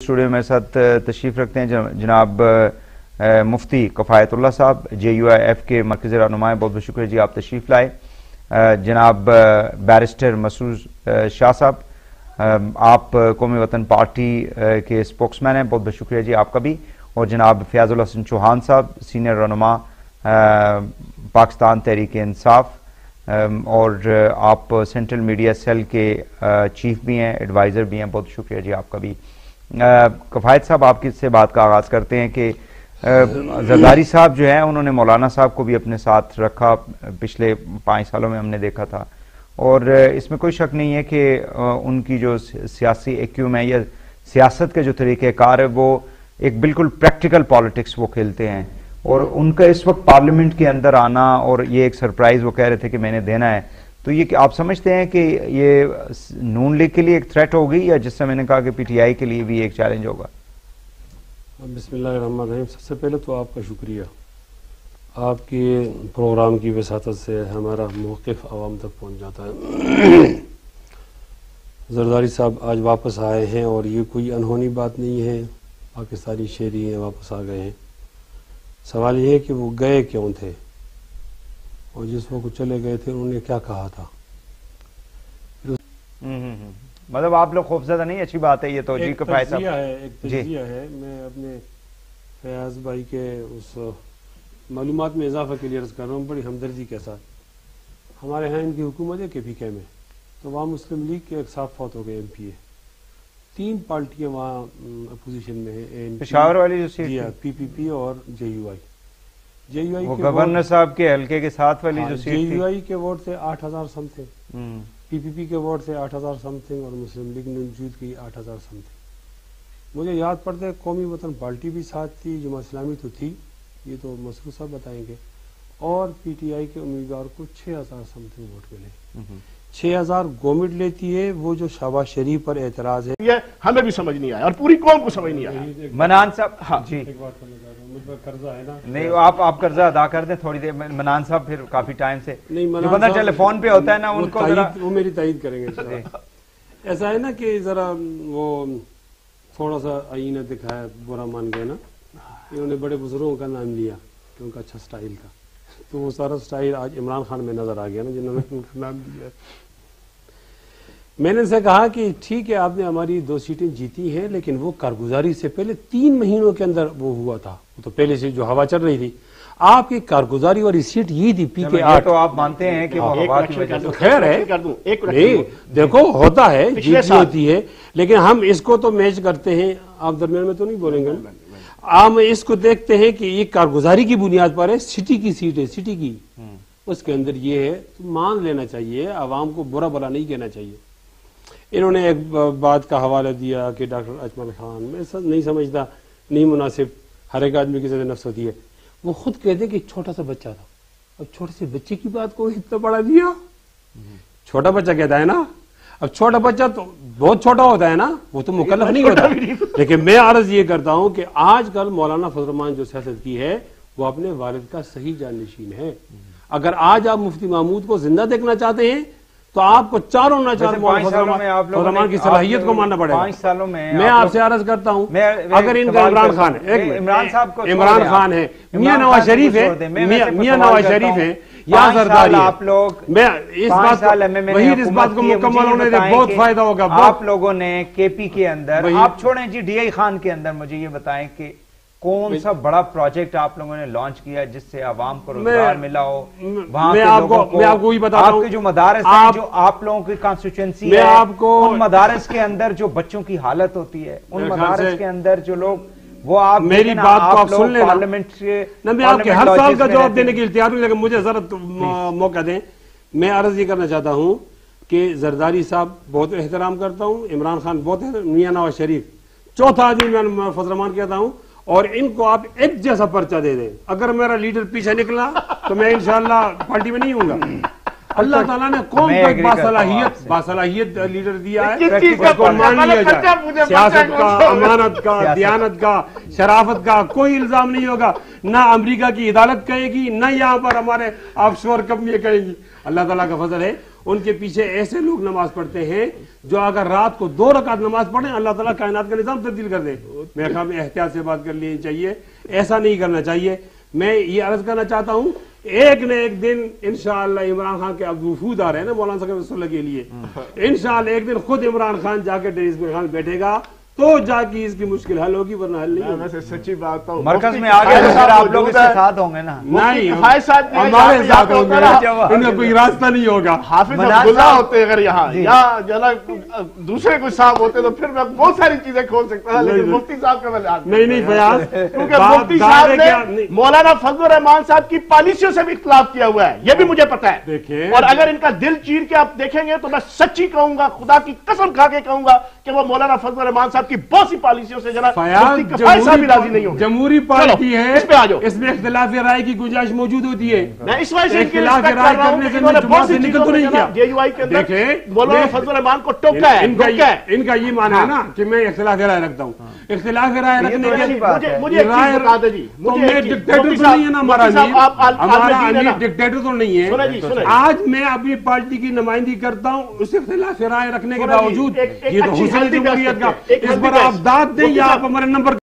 Studio میں ساتھ تشریف رکھتے ہیں جناب مفتی کفایت اللہ صاحب JUIF کے مرکزی رہنما، بہت بہت شکریہ جی آپ تشریف لائے. جناب بیرسٹر مسعود شاہ صاحب، آپ قومی وطن پارٹی کے اسپوکس مین ہیں، بہت بہت شکریہ جی آپ کا بھی. اور جناب فیاض الحسن چوہان صاحب، سینئر رہنما پاکستان تحریک انصاف، اور آپ سینٹرل میڈیا سیل کے چیف بھی ہیں، ایڈوائزر بھی ہیں، بہت شکریہ جی آپ کا بھی. کفایت صاحب، آپ کس سے بات کا آغاز کرتے ہیں کہ زرداری صاحب جو ہیں انہوں نے مولانا صاحب کو بھی اپنے ساتھ رکھا، پچھلے 5 سالوں میں ہم نے دیکھا تھا، اور اس میں کوئی شک نہیں ہے کہ ان کی جو سیاسی ایکیوم ہے یا سیاست کے جو طریقہ کار ہے وہ ایک بالکل پریکٹیکل پالیٹکس وہ کھیلتے ہیں. اور ان کا اس وقت پارلیمنٹ کے اندر آنا اور یہ ایک سرپرائز وہ کہہ رہے تھے کہ میں نے دینا ہے، تو یہ کہ آپ سمجھتے ہیں کہ یہ نون لیگ کے لیے ایک تھریٹ ہوگی یا جس سے میں نے کہا کہ PTI کے لیے بھی ایک چیلنج ہوگا؟ بسم اللہ الرحمن الرحیم. سب سے پہلے تو آپ کا شکریہ، آپ کے پروگرام کی وساطت سے ہمارا موقف عوام تک پہنچ جاتا ہے. زرداری صاحب آج واپس آئے ہیں اور یہ کوئی انہونی بات نہیں ہے، پاکستانی شہری ہیں، واپس آ گئے ہیں. سوال یہ ہے کہ وہ گئے کیوں تھے اور جس وقت چلے گئے تھے انہوں نے کیا کہا تھا. مطلب آپ لوگ خوفزدہ نہیں، اچھی بات ہے یہ تو جی. کفایت صاحب ایک تجزیہ ہے، میں اپنے فیاض بھائی کے اس معلومات میں اضافہ کے لیے عرض کر رہا ہوں بڑی ہمدردی کے ساتھ. ہمارے ہاں ان کی حکومت ہے KPK میں، تو وہاں مسلم لیگ کے ایک صاحب فوت ہو گئے MP ہے. 3 پارٹیاں وہاں اپوزیشن میں ہیں، پشاور والی جو سیٹ جی ہاں PPP اور JUI وہ گورنر صاحب کے حلقے کے ساتھ والی جو سیٹ تھی. JUI کے ووٹ تھے 8000 سم تھنگ، PPP کے ووٹ تھے 8000 سم تھنگ، اور مسلم لیگ نے وجود کی 8000 سم تھنگ. مجھے یاد پڑتا ہے قومی وطن پارٹی بھی ساتھ تھی، جماعت اسلامی تو تھی، یہ تو مسعود صاحب بتائیں گے، اور PTI کے امیدوار کو 6000 سم تھنگ ووٹ ملے. 6000 گورنمنٹ لیتی ہے. وہ جو شہباز شریف پر اعتراض ہے یہ ہمیں بھی سمجھ نہیں آیا اور پوری قوم کو سمجھ نہیں آیا. منان صاحب، ہاں جی، ایک بات کرنا چاہ رہا ہوں، مجھ پر قرضہ ہے نا. نہیں آپ قرضہ ادا کر دیں تھوڑی دیر. منان صاحب پھر کافی ٹائم سے نہیں، بندہ ٹیلی فون پہ ہوتا ہے نا، ان کو وہ میری تائید کریں گے. ایسا ہے نا کہ ذرا وہ تھوڑا سا آئینہ دکھایا، برا مان گئے نا. انہوں نے بڑے بزرگوں کا نام لیا کہ ان کا اچھا سٹائل تھا، تو وہ سارا سٹائل آج عمران خان میں نظر آ گیا نا، جنہوں نے ان کا نام لیا. میں نے ان سے کہا کہ ٹھیک ہے آپ نے ہماری 2 سیٹیں جیتی ہیں، لیکن وہ کارگزاری سے پہلے 3 مہینوں کے اندر وہ ہوا تھا. وہ تو پہلے سے جو ہوا چل رہی تھی، آپ کی کارگزاری والی سیٹ یہ تھی PK8. تو آپ مانتے ہیں کہ وہ ہوا کی وجہ سے خیر ہے. نہیں دیکھو ہوتا ہے، جیت ہوتی ہے، لیکن ہم اس کو تو میچ کرتے ہیں. آپ درمیان میں تو نہیں بولیں گے. ہم اس کو دیکھتے ہیں کہ یہ کارگزاری کی بنیاد پر ہے. سٹی کی سیٹ ہے، سٹی کی، اس کے اندر یہ ہے تو مان لینا چاہیے، عوام کو برا بلا نہیں کہنا چاہیے. انہوں نے ایک بات کا حوالہ دیا کہ ڈاکٹر اجمل خان، میں نہیں سمجھتا، نہیں مناسب. ہر ایک آدمی کی زیادہ نفس ہوتی ہے. وہ خود کہتے ہیں کہ چھوٹا سا بچہ تھا، اب چھوٹے سے بچے کی بات کو اتنا بڑا دیا. چھوٹا بچہ کہتا ہے نا، اب چھوٹا بچہ تو بہت چھوٹا ہوتا ہے نا، وہ تو مکلف نہیں ہوتا. لیکن میں عرض یہ کرتا ہوں کہ آج کل مولانا فضل الرحمان جو سیاست کی ہے وہ اپنے والد کا صحیح جانشین ہے. اگر آج آپ مفتی محمود کو زندہ دیکھنا چاہتے ہیں تو آپ کو چاروں نہ چار مولانا کی صلاحیت کو ماننا پڑے گا. 5 سالوں میں آپ سے عرض کرتا ہوں، اگر ان کا عمران خان ہے، عمران خان ہے، میاں نواز شریف ہے، میاں نواز شریف ہے یا زرداری ہے، آپ لوگ میں اس بات کو مکمل ہونے دے، بہت فائدہ ہوگا. آپ لوگوں نے KP کے اندر، آپ چھوڑیں جی DI خان کے اندر، مجھے یہ بتائیں کہ کون سا بڑا پروجیکٹ آپ لوگوں نے لانچ کیا جس سے عوام کو روزگار ملا ہو؟ وہاں کے لوگوں کو، میں آپ کو یہ بتاتا ہوں، آپ کے جو مدارس ہیں، جو آپ لوگوں کی کانسٹیچوئنسی ہے، ان مدارس کے اندر جو بچوں کی حالت ہوتی ہے، ان مدارس کے اندر جو لوگ، وہ آپ میری بات کو آپ سن لینا. میں آپ کے ہر سال کا جواب دینے کے لیے تیار ہوں، لیکن مجھے ذرا موقع دیں. میں عرض یہ کرنا چاہتا ہوں کہ زرداری صاحب بہت احترام کرتا ہوں، عمران خان بہت احترام، میاں نواز شریف چوتھا آدمی میں فضل الرحمان کہتا ہوں. اور ان کو آپ ایک جیسا پرچہ دے دیں. اگر میرا لیڈر پیچھے نکلا تو میں انشاءاللہ پارٹی میں نہیں ہوں گا. اللہ تعالیٰ نے قوم کو ایک باصلاحیت لیڈر دیا ہے، اس کو مان لیا جائے. سیاست کا، امانت کا، دیانت کا، شرافت کا کوئی الزام نہیں ہوگا. نہ امریکہ کی عدالت کہے گی، نہ یہاں پر ہمارے آف شور کمپنیاں کہیں گی. اللہ تعالیٰ کا فضل ہے. ان کے پیچھے ایسے لوگ نماز پڑھتے ہیں جو اگر رات کو 2 رکعت نماز پڑھیں اللہ تعالیٰ کائنات کا نظام تبدیل کر دے. میرے خیال میں احتیاط سے بات کر لینی چاہیے, ایسا نہیں کرنا چاہیے. میں یہ عرض کرنا چاہتا ہوں ایک نہ ایک دن انشاءاللہ عمران خان کے اب وفود آ رہے ہیں نا مولانا صاحب رسول اللہ کے لیے, انشاءاللہ ایک دن خود عمران خان جا کے ڈیریس میں خان بیٹھے گا تو جا کے اس کی مشکل حل ہوگی, ورنہ حل نہیں. ویسے سچی بات ہوں مرکز میں آگے آپ لوگ اس کے ساتھ ہوں گے نا؟ نہیں, ہمارے ساتھ ہوں گے, ان کا کوئی راستہ نہیں ہوگا. حافظ عبداللہ ہوتے اگر یہاں یا دوسرے کوئی صاحب ہوتے تو پھر میں بہت ساری چیزیں کھول سکتا تھا, لیکن مفتی صاحب کا میں نہیں فیاض, کیونکہ مفتی صاحب نے مولانا فضل الرحمان صاحب کی پالیسیوں سے بھی اختلاف کیا ہوا ہے, یہ بھی مجھے پتا ہے. اور اگر ان کا دل چیر کے آپ دیکھیں گے تو میں سچی کہوں گا, خدا کی قسم کھا کے کہوں گا کہ وہ مولانا فضل الرحمان صاحب کی بہت سی پالیسیوں سے جناب صاحب بھی راضی نہیں ہوں. جمہوری پارٹی ہے, اس پہ آ جاؤ. اس میں اختلاف رائے کی گنجائش موجود ہوتی ہے. میں اس وجہ سے اختلاف رائے کرنے سے بہت سی نکل تو نہیں کیا. جے یو آئی کے اندر مولانا فضل الرحمان کو ٹوکا ہے. ان کا یہ معنی ہے نا کہ میں اختلاف رائے رکھتا ہوں. اختلاف رائے رکھنے کے مجھے ایک چیز بتا دیں جی, میں ڈکٹیٹر تو نہیں ہے نا, ہمارا امیر ڈکٹیٹر تو نہیں ہے. آج میں اپنی پارٹی کی نمائندگی کرتا ہوں, اس اختلاف رائے رکھنے کے باوجود یہ تو حسن جمہوریت کا, اس پر آپ داد دیں یا آپ ہمارے نمبر